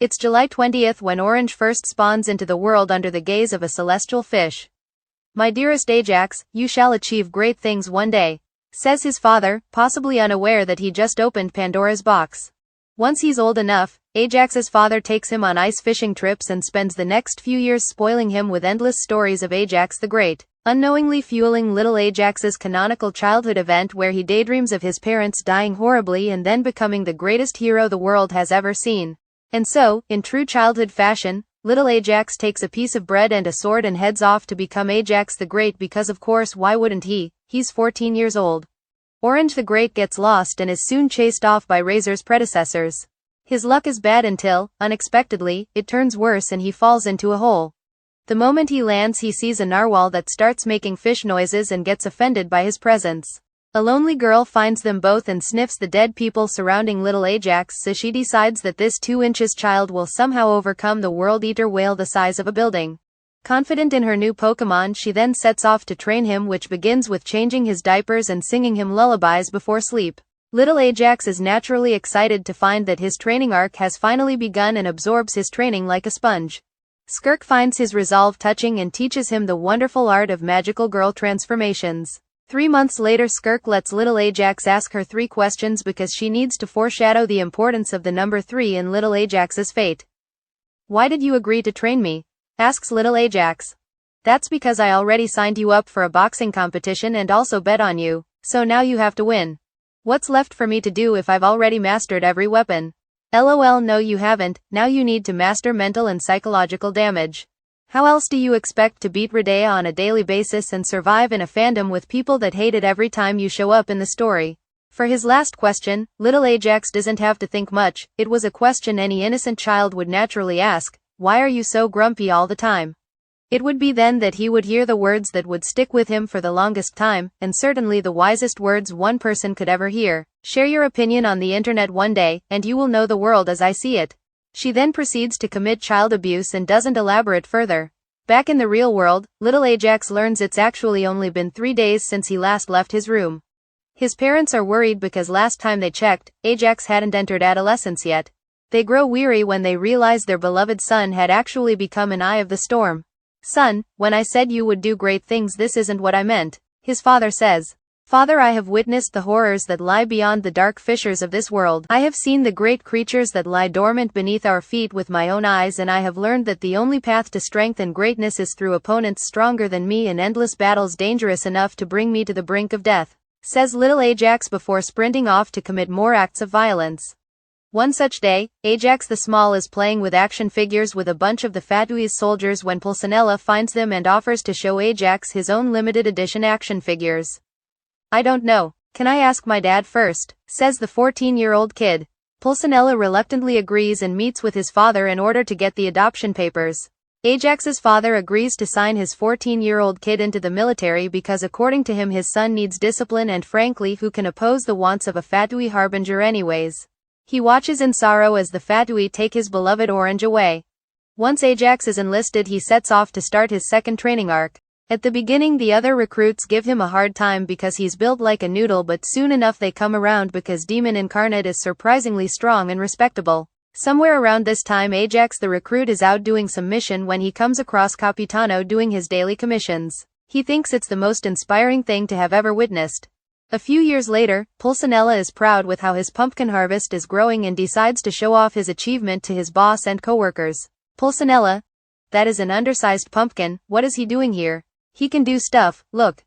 It's July 20th when Orange first spawns into the world under the gaze of a celestial fish. "My dearest Ajax, you shall achieve great things one day," says his father, possibly unaware that he just opened Pandora's box. Once he's old enough, Ajax's father takes him on ice fishing trips and spends the next few years spoiling him with endless stories of Ajax the Great, unknowingly fueling little Ajax's canonical childhood event where he daydreams of his parents dying horribly and then becoming the greatest hero the world has ever seen. And so, in true childhood fashion, little Ajax takes a piece of bread and a sword and heads off to become Ajax the Great because of course why wouldn't he? He's 14 years old. Orange the Great gets lost and is soon chased off by Razor's predecessors. His luck is bad until, unexpectedly, it turns worse and he falls into a hole. The moment he lands he sees a narwhal that starts making fish noises and gets offended by his presence. A lonely girl finds them both and sniffs the dead people surrounding little Ajax, so she decides that this 2-inch child will somehow overcome the world-eater whale the size of a building. Confident in her new Pokemon, she then sets off to train him, which begins with changing his diapers and singing him lullabies before sleep. Little Ajax is naturally excited to find that his training arc has finally begun and absorbs his training like a sponge. Skirk finds his resolve touching and teaches him the wonderful art of magical girl transformations. 3 months later, Skirk lets little Ajax ask her 3 questions because she needs to foreshadow the importance of the number 3 in little Ajax's fate. "Why did you agree to train me?" asks little Ajax. "That's because I already signed you up for a boxing competition and also bet on you, so now you have to win. What's left for me to do if I've already mastered every weapon?" "LOL, no you haven't, now you need to master mental and psychological damage. How else do you expect to beat Radea on a daily basis and survive in a fandom with people that hate it every time you show up in the story?" For his last question, little Ajax doesn't have to think much. It was a question any innocent child would naturally ask: "Why are you so grumpy all the time?" It would be then that he would hear the words that would stick with him for the longest time, and certainly the wisest words one person could ever hear: "Share your opinion on the internet one day, and you will know the world as I see it." She then proceeds to commit child abuse and doesn't elaborate further. Back in the real world, little Ajax learns it's actually only been 3 days since he last left his room. His parents are worried because last time they checked, Ajax hadn't entered adolescence yet. They grow weary when they realize their beloved son had actually become an eye of the storm. "Son, when I said you would do great things, this isn't what I meant," his father says. "Father, I have witnessed the horrors that lie beyond the dark fissures of this world. I have seen the great creatures that lie dormant beneath our feet with my own eyes, and I have learned that the only path to strength and greatness is through opponents stronger than me and endless battles dangerous enough to bring me to the brink of death," says little Ajax before sprinting off to commit more acts of violence. One such day, Ajax the Small is playing with action figures with a bunch of the Fatui soldiers when Pulcinella finds them and offers to show Ajax his own limited edition action figures. "I don't know. Can I ask my dad first?" says the 14-year-old kid. Pulcinella reluctantly agrees and meets with his father in order to get the adoption papers. Ajax's father agrees to sign his 14-year-old kid into the military because according to him his son needs discipline, and frankly, who can oppose the wants of a Fatui harbinger anyways? He watches in sorrow as the Fatui take his beloved Orange away. Once Ajax is enlisted, he sets off to start his second training arc. At the beginning the other recruits give him a hard time because he's built like a noodle, but soon enough they come around because Demon Incarnate is surprisingly strong and respectable. Somewhere around this time Ajax the recruit is out doing some mission when he comes across Capitano doing his daily commissions. He thinks it's the most inspiring thing to have ever witnessed. A few years later, Pulcinella is proud with how his pumpkin harvest is growing and decides to show off his achievement to his boss and coworkers. "Pulcinella? That is an undersized pumpkin, what is he doing here? He can do stuff, look."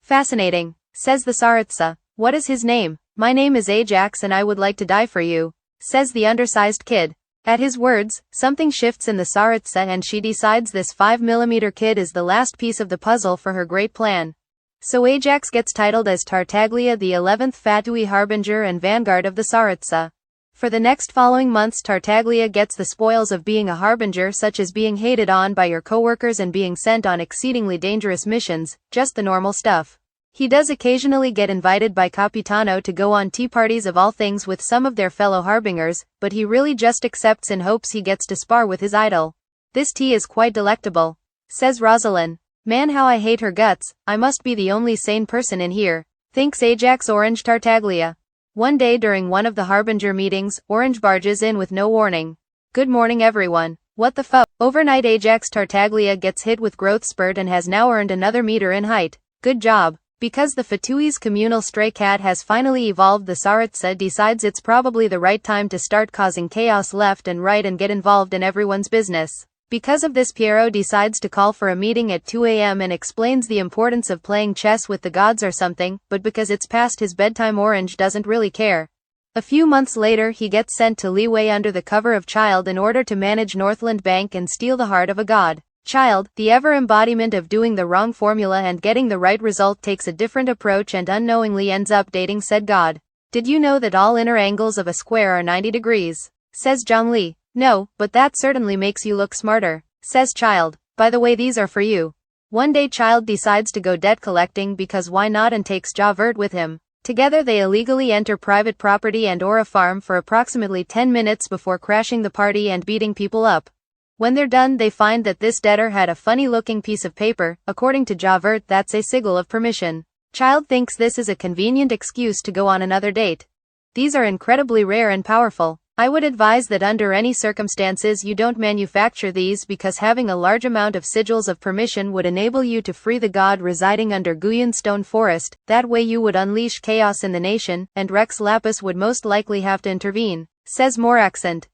"Fascinating," says the Tsaritsa. "What is his name?" "My name is Ajax and I would like to die for you," says the undersized kid. At his words, something shifts in the Tsaritsa and she decides this 5mm kid is the last piece of the puzzle for her great plan. So Ajax gets titled as Tartaglia, the 11th Fatui Harbinger and Vanguard of the Tsaritsa. For the next following months Tartaglia gets the spoils of being a harbinger, such as being hated on by your coworkers and being sent on exceedingly dangerous missions, just the normal stuff. He does occasionally get invited by Capitano to go on tea parties of all things with some of their fellow harbingers, but he really just accepts in hopes he gets to spar with his idol. "This tea is quite delectable," says Rosalind. "Man, how I hate her guts, I must be the only sane person in here." Thinks Ajax Orange Tartaglia. One day during one of the Harbinger meetings, Orange barges in with no warning. Good morning everyone. What the fuck? Overnight Ajax Tartaglia gets hit with growth spurt and has now earned another meter in height. Good job. Because the Fatui's communal stray cat has finally evolved, the Tsaritsa decides it's probably the right time to start causing chaos left and right and get involved in everyone's business. Because of this, Piero decides to call for a meeting at 2 a.m. and explains the importance of playing chess with the gods or something, but because it's past his bedtime, Orange doesn't really care. A few months later, he gets sent to Leeway under the cover of Childe in order to manage Northland Bank and steal the heart of a god. Childe, the ever-embodiment of doing the wrong formula and getting the right result, takes a different approach and unknowingly ends up dating said god. Did you know that all inner angles of a square are 90 degrees? Says Zhongli. No, but that certainly makes you look smarter, says Childe. By the way, these are for you. One day Childe decides to go debt collecting because why not, and takes Javert with him. Together they illegally enter private property and or a farm for approximately 10 minutes before crashing the party and beating people up. When they're done, they find that this debtor had a funny-looking piece of paper. According to Javert, that's a sigil of permission. Childe thinks this is a convenient excuse to go on another date. These are incredibly rare and powerful. I would advise that under any circumstances you don't manufacture these, because having a large amount of sigils of permission would enable you to free the god residing under Guyan Stone Forest. That way you would unleash chaos in the nation, and Rex Lapis would most likely have to intervene, says Moraxant.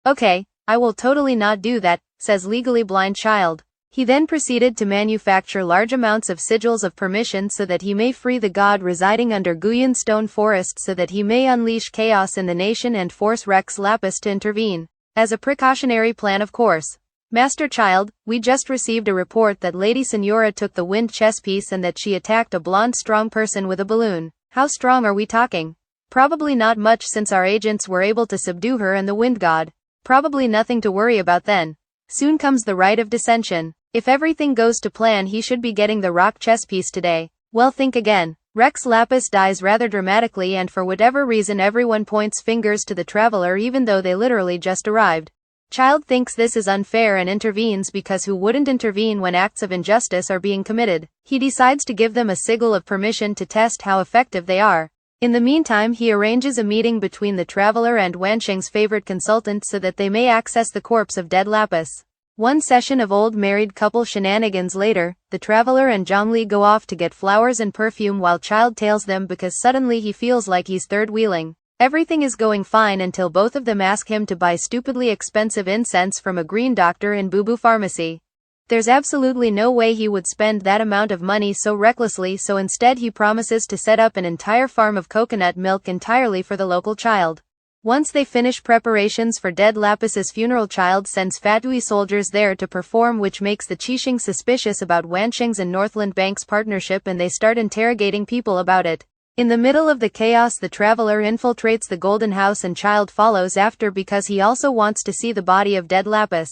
Okay, I will totally not do that, says legally blind Childe. He then proceeded to manufacture large amounts of sigils of permission so that he may free the god residing under Guyan Stone Forest, so that he may unleash chaos in the nation and force Rex Lapis to intervene. As a precautionary plan, of course. Master Childe, we just received a report that Lady Senora took the wind chess piece and that she attacked a blonde strong person with a balloon. How strong are we talking? Probably not much, since our agents were able to subdue her and the wind god. Probably nothing to worry about then. Soon comes the rite of dissension. If everything goes to plan, he should be getting the rock chess piece today. Well, think again. Rex Lapis dies rather dramatically, and for whatever reason everyone points fingers to the traveler even though they literally just arrived. Childe thinks this is unfair and intervenes, because who wouldn't intervene when acts of injustice are being committed? He decides to give them a sigil of permission to test how effective they are. In the meantime, he arranges a meeting between the traveler and Wansheng's favorite consultant so that they may access the corpse of dead Lapis. One session of old married couple shenanigans later, the traveler and Zhongli go off to get flowers and perfume while Childe tails them because suddenly he feels like he's third wheeling. Everything is going fine until both of them ask him to buy stupidly expensive incense from a green doctor in Boo Boo Pharmacy. There's absolutely no way he would spend that amount of money so recklessly, so instead he promises to set up an entire farm of coconut milk entirely for the local Childe. Once they finish preparations for dead Lapis's funeral, Childe sends Fatui soldiers there to perform, which makes the Qixing suspicious about Wansheng's and Northland Bank's partnership, and they start interrogating people about it. In the middle of the chaos, the traveler infiltrates the Golden House and Childe follows after because he also wants to see the body of dead Lapis.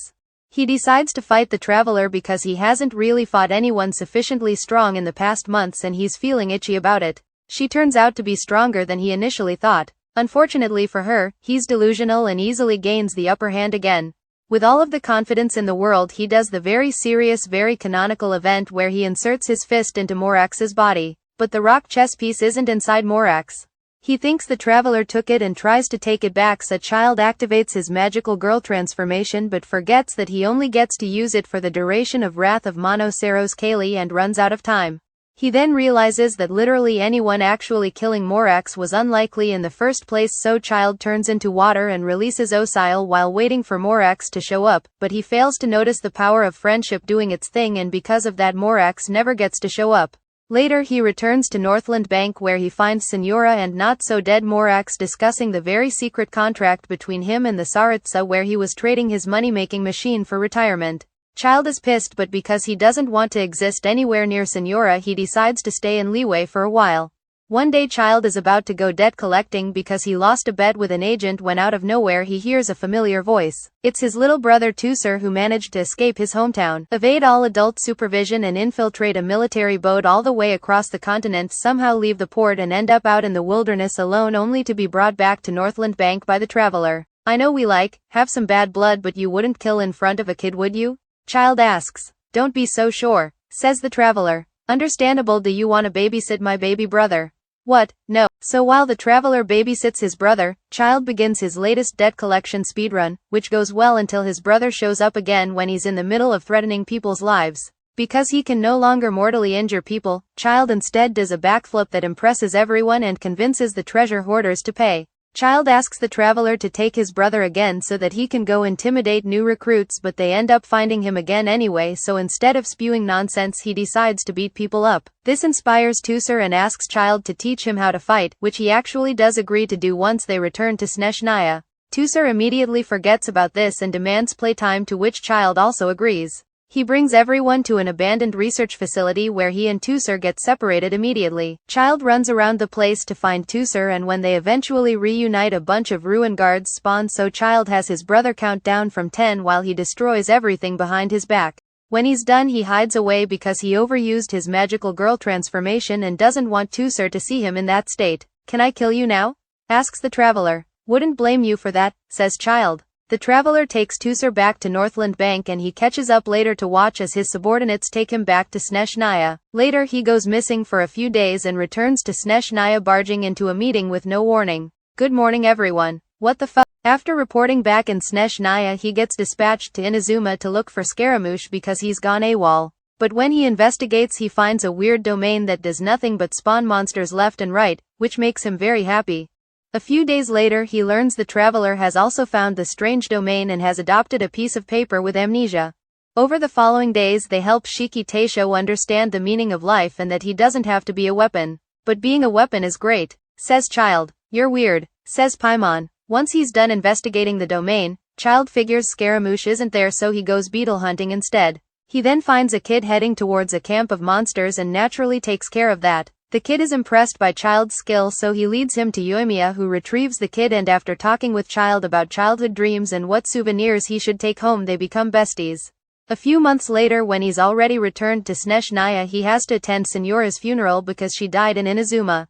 He decides to fight the traveler because he hasn't really fought anyone sufficiently strong in the past months and he's feeling itchy about it. She turns out to be stronger than he initially thought. Unfortunately for her, he's delusional and easily gains the upper hand again. With all of the confidence in the world, he does the very serious, very canonical event where he inserts his fist into Morax's body. But the rock chess piece isn't inside Morax. He thinks the traveler took it and tries to take it back, so Childe activates his magical girl transformation but forgets that he only gets to use it for the duration of Wrath of Monoceros Kali and runs out of time. He then realizes that literally anyone actually killing Morax was unlikely in the first place, so Childe turns into water and releases Osile while waiting for Morax to show up, but he fails to notice the power of friendship doing its thing, and because of that Morax never gets to show up. Later he returns to Northland Bank where he finds Senora and not-so-dead Morax discussing the very secret contract between him and the Tsaritsa where he was trading his money-making machine for retirement. Childe is pissed, but because he doesn't want to exist anywhere near Senora, he decides to stay in Leeway for a while. One day Childe is about to go debt collecting because he lost a bet with an agent when out of nowhere he hears a familiar voice. It's his little brother Tusser, who managed to escape his hometown, evade all adult supervision and infiltrate a military boat all the way across the continent, somehow leave the port and end up out in the wilderness alone, only to be brought back to Northland Bank by the traveler. I know we have some bad blood, but you wouldn't kill in front of a kid, would you? Childe asks. Don't be so sure, says the traveler. Understandable, do you want to babysit my baby brother? What? No. So while the traveler babysits his brother, Childe begins his latest debt collection speedrun, which goes well until his brother shows up again when he's in the middle of threatening people's lives. Because he can no longer mortally injure people, Childe instead does a backflip that impresses everyone and convinces the treasure hoarders to pay. Childe asks the traveler to take his brother again so that he can go intimidate new recruits, but they end up finding him again anyway, so instead of spewing nonsense he decides to beat people up. This inspires Tusser and asks Childe to teach him how to fight, which he actually does agree to do once they return to Snezhnaya. Tusser immediately forgets about this and demands playtime, to which Childe also agrees. He brings everyone to an abandoned research facility where he and Tusser get separated immediately. Childe runs around the place to find Tusser, and when they eventually reunite, a bunch of ruin guards spawn, so Childe has his brother count down from 10 while he destroys everything behind his back. When he's done he hides away because he overused his magical girl transformation and doesn't want Tusser to see him in that state. "Can I kill you now?" asks the traveler. "Wouldn't blame you for that," says Childe. The traveler takes Tusser back to Northland Bank and he catches up later to watch as his subordinates take him back to Snezhnaya. Later he goes missing for a few days and returns to Snezhnaya barging into a meeting with no warning. "Good morning everyone. What the fuck?" After reporting back in Snezhnaya he gets dispatched to Inazuma to look for Scaramouche because he's gone AWOL. But when he investigates he finds a weird domain that does nothing but spawn monsters left and right, which makes him very happy. A few days later he learns the traveler has also found the strange domain and has adopted a piece of paper with amnesia. Over the following days they help Shiki Taisho understand the meaning of life and that he doesn't have to be a weapon. "But being a weapon is great," says Childe. "You're weird," says Paimon. Once he's done investigating the domain, Childe figures Scaramouche isn't there, so he goes beetle hunting instead. He then finds a kid heading towards a camp of monsters and naturally takes care of that. The kid is impressed by Childe's skill, so he leads him to Yoimiya, who retrieves the kid, and after talking with Childe about childhood dreams and what souvenirs he should take home, they become besties. A few months later, when he's already returned to Snezhnaya, he has to attend Signora's funeral because she died in Inazuma.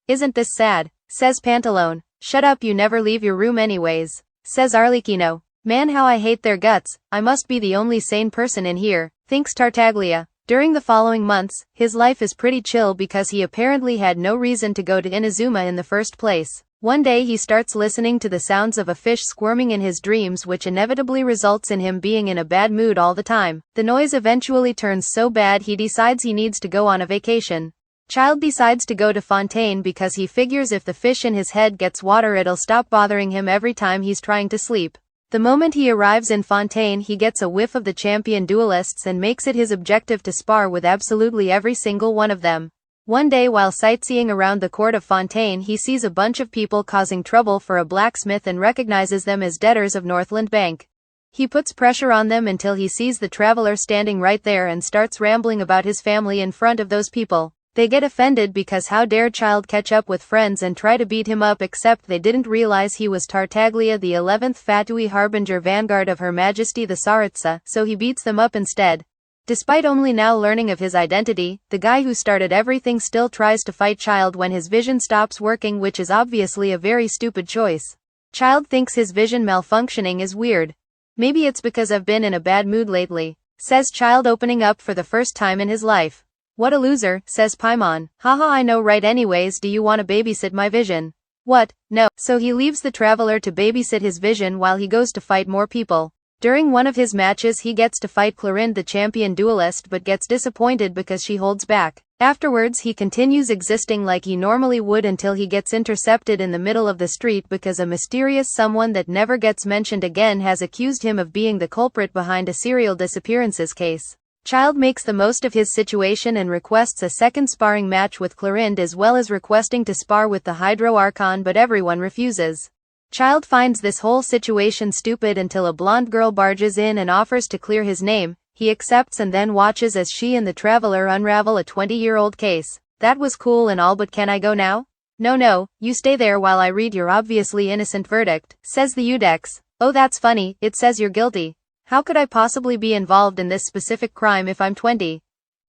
"Isn't this sad?" says Pantalone. "Shut up, you never leave your room anyways," says Arlecchino. "Man, how I hate their guts. I must be the only sane person in here," thinks Tartaglia. During the following months, his life is pretty chill because he apparently had no reason to go to Inazuma in the first place. One day he starts listening to the sounds of a fish squirming in his dreams, which inevitably results in him being in a bad mood all the time. The noise eventually turns so bad he decides he needs to go on a vacation. Childe decides to go to Fontaine because he figures if the fish in his head gets water it'll stop bothering him every time he's trying to sleep. The moment he arrives in Fontaine he gets a whiff of the champion duelists and makes it his objective to spar with absolutely every single one of them. One day while sightseeing around the court of Fontaine he sees a bunch of people causing trouble for a blacksmith and recognizes them as debtors of Northland Bank. He puts pressure on them until he sees the traveler standing right there and starts rambling about his family in front of those people. They get offended because how dare Childe catch up with friends and try to beat him up, except they didn't realize he was Tartaglia, the 11th Fatui Harbinger Vanguard of Her Majesty the Tsaritsa, so he beats them up instead. Despite only now learning of his identity, the guy who started everything still tries to fight Childe when his vision stops working, which is obviously a very stupid choice. Childe thinks his vision malfunctioning is weird. "Maybe it's because I've been in a bad mood lately," says Childe, opening up for the first time in his life. "What a loser," says Paimon. "Haha, I know right, anyways, do you want to babysit my vision?" "What? No." So he leaves the traveler to babysit his vision while he goes to fight more people. During one of his matches he gets to fight Clorinde, the champion duelist, but gets disappointed because she holds back. Afterwards he continues existing like he normally would until he gets intercepted in the middle of the street because a mysterious someone that never gets mentioned again has accused him of being the culprit behind a serial disappearances case. Childe makes the most of his situation and requests a second sparring match with Clorinde, as well as requesting to spar with the Hydro Archon, but everyone refuses. Childe finds this whole situation stupid until a blonde girl barges in and offers to clear his name. He accepts and then watches as she and the traveler unravel a 20-year-old case. "That was cool and all, but can I go now?" No, you stay there while I read your obviously innocent verdict," says the Udex. "Oh, that's funny, it says you're guilty. How could I possibly be involved in this specific crime if I'm 20?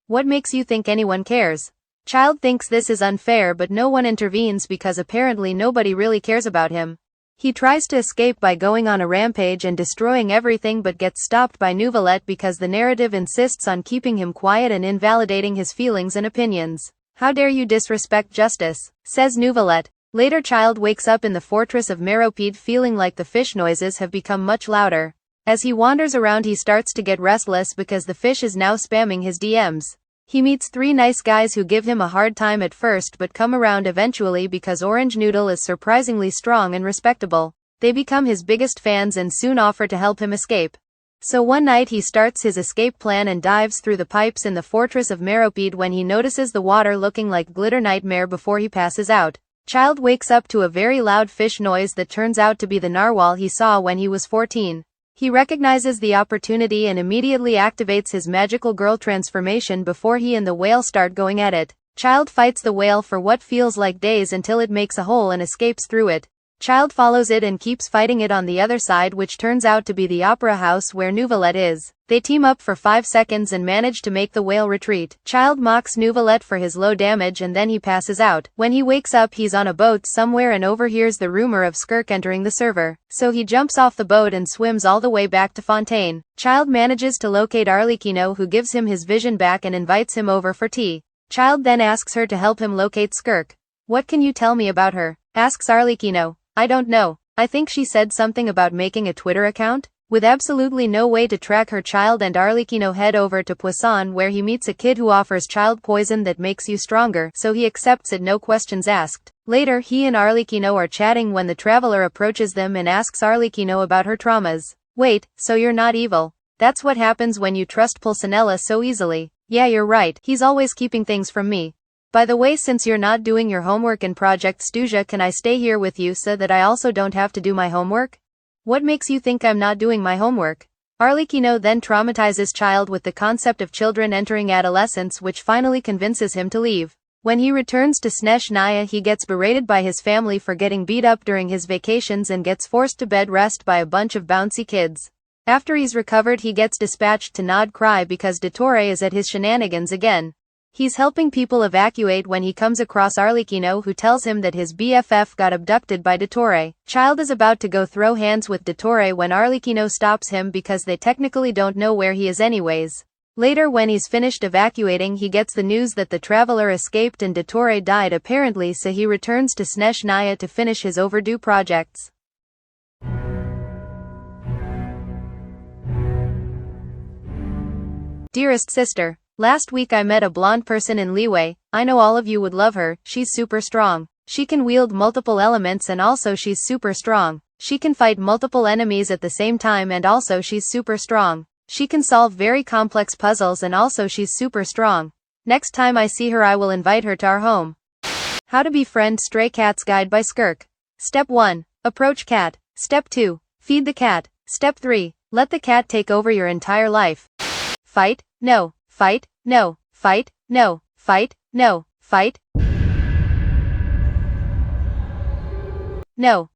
What makes you think anyone cares?" Childe thinks this is unfair, but no one intervenes because apparently nobody really cares about him. He tries to escape by going on a rampage and destroying everything, but gets stopped by Neuvillette because the narrative insists on keeping him quiet and invalidating his feelings and opinions. How dare you disrespect justice, says Nouvelette. Later Childe wakes up in the fortress of Meropide feeling like the fish noises have become much louder. As he wanders around he starts to get restless because the fish is now spamming his DMs. He meets 3 nice guys who give him a hard time at first but come around eventually because Orange Noodle is surprisingly strong and respectable. They become his biggest fans and soon offer to help him escape. So one night he starts his escape plan and dives through the pipes in the fortress of Meropide when he notices the water looking like glitter nightmare before he passes out. Childe wakes up to a very loud fish noise that turns out to be the narwhal he saw when he was 14. He recognizes the opportunity and immediately activates his magical girl transformation before he and the whale start going at it. Childe fights the whale for what feels like days until it makes a hole and escapes through it. Childe follows it and keeps fighting it on the other side, which turns out to be the opera house where Nouvelette is. They team up for 5 seconds and manage to make the whale retreat. Childe mocks Nouvelette for his low damage and then he passes out. When he wakes up he's on a boat somewhere and overhears the rumor of Skirk entering the server. So he jumps off the boat and swims all the way back to Fontaine. Childe manages to locate Arlecchino, who gives him his vision back and invites him over for tea. Childe then asks her to help him locate Skirk. What can you tell me about her? Asks Arlecchino. I don't know. I think she said something about making a Twitter account? With absolutely no way to track her, Childe and Arlecchino head over to Poisson where he meets a kid who offers Childe poison that makes you stronger, so he accepts it no questions asked. Later he and Arlecchino are chatting when the traveler approaches them and asks Arlecchino about her traumas. Wait, so you're not evil? That's what happens when you trust Pulcinella so easily. Yeah, you're right, he's always keeping things from me. By the way, since you're not doing your homework in Project Stuja, can I stay here with you so that I also don't have to do my homework? What makes you think I'm not doing my homework? Arlecchino then traumatizes Childe with the concept of children entering adolescence, which finally convinces him to leave. When he returns to Snezhnaya he gets berated by his family for getting beat up during his vacations and gets forced to bed rest by a bunch of bouncy kids. After he's recovered he gets dispatched to Nod Cry because Dottore is at his shenanigans again. He's helping people evacuate when he comes across Arlecchino, who tells him that his BFF got abducted by Dottore. Childe is about to go throw hands with Dottore when Arlecchino stops him because they technically don't know where he is anyways. Later when he's finished evacuating he gets the news that the traveler escaped and Dottore died apparently, so he returns to Snezhnaya to finish his overdue projects. Dearest sister, last week I met a blonde person in Liyue. I know all of you would love her. She's super strong. She can wield multiple elements and also she's super strong. She can fight multiple enemies at the same time and also she's super strong. She can solve very complex puzzles and also she's super strong. Next time I see her I will invite her to our home. How to befriend stray cats guide by Skirk. Step 1. Approach cat. Step 2. Feed the cat. Step 3. Let the cat take over your entire life. Fight? No. Fight? No. Fight? No. Fight? No. Fight? No.